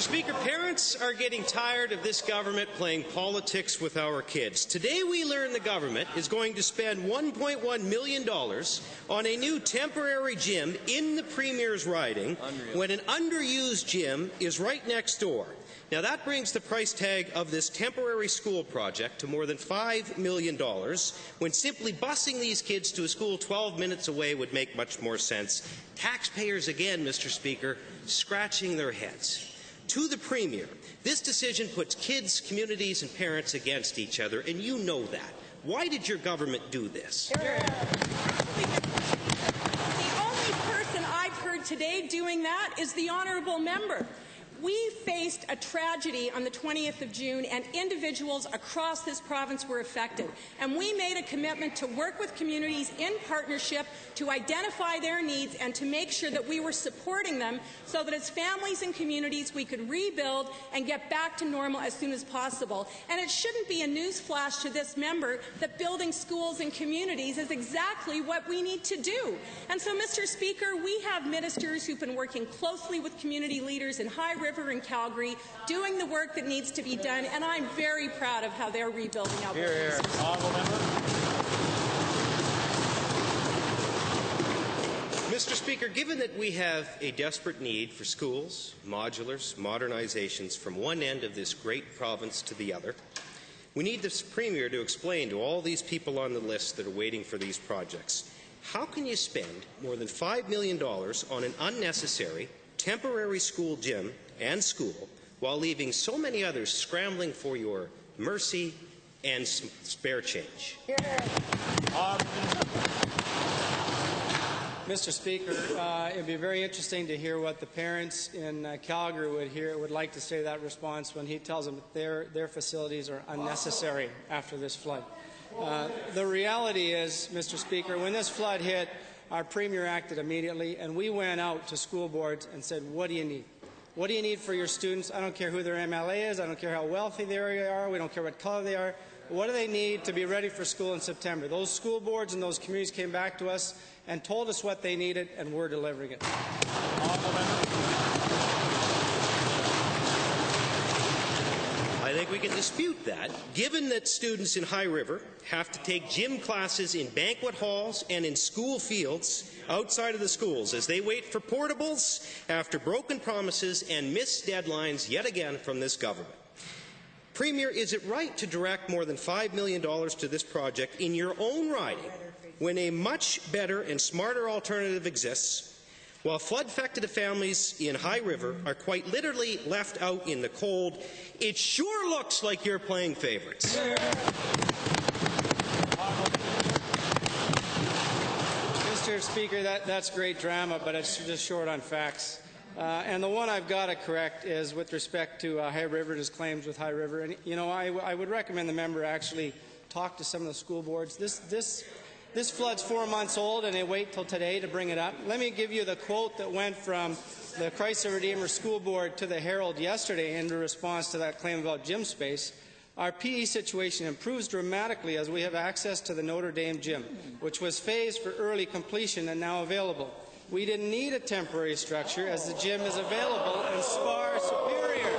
Speaker, parents are getting tired of this government playing politics with our kids. Today we learn the government is going to spend $1.1 million on a new temporary gym in the Premier's riding when an underused gym is right next door. Now that brings the price tag of this temporary school project to more than $5 million, when simply busing these kids to a school 12 minutes away would make much more sense. Taxpayers again, Mr. Speaker, scratching their heads. To the Premier, this decision puts kids, communities and parents against each other, and you know that. Why did your government do this? The only person I've heard today doing that is the honourable member. We faced a tragedy on the 20th of June, and individuals across this province were affected. And we made a commitment to work with communities in partnership to identify their needs and to make sure that we were supporting them so that as families and communities we could rebuild and get back to normal as soon as possible. And it shouldn't be a newsflash to this member that building schools and communities is exactly what we need to do. And so, Mr. Speaker, we have ministers who've been working closely with community leaders in High River and Calgary, doing the work that needs to be done, and I'm very proud of how they're rebuilding Alberta. Mr. Speaker, given that we have a desperate need for schools, modulars, modernizations from one end of this great province to the other, we need the Premier to explain to all these people on the list that are waiting for these projects, how can you spend more than $5 million on an unnecessary temporary school gym and school while leaving so many others scrambling for your mercy and spare change? Mr. Speaker, it would be very interesting to hear what the parents in Calgary would like to say to that response when he tells them that their facilities are unnecessary after this flood. The reality is, Mr. Speaker, when this flood hit, our Premier acted immediately, and we went out to school boards and said, what do you need? What do you need for your students? I don't care who their MLA is. I don't care how wealthy they are. We don't care what color they are. What do they need to be ready for school in September? Those school boards and those communities came back to us and told us what they needed, and we're delivering it. I think we can dispute that, given that students in High River have to take gym classes in banquet halls and in school fields outside of the schools as they wait for portables after broken promises and missed deadlines yet again from this government. Premier, is it right to direct more than $5 million to this project in your own riding when a much better and smarter alternative exists, while flood-affected families in High River are quite literally left out in the cold? It sure looks like you're playing favourites. Mr. Speaker, that's great drama, but it's just short on facts. And the one I've got to correct is with respect to High River and his claims with High River. And, you know, I would recommend the member actually talk to some of the school boards. This flood's 4 months old, and they wait till today to bring it up. Let me give you the quote that went from the Christ the Redeemer School Board to the Herald yesterday in response to that claim about gym space. Our PE situation improves dramatically as we have access to the Notre Dame gym, which was phased for early completion and now available. We didn't need a temporary structure as the gym is available and far superior.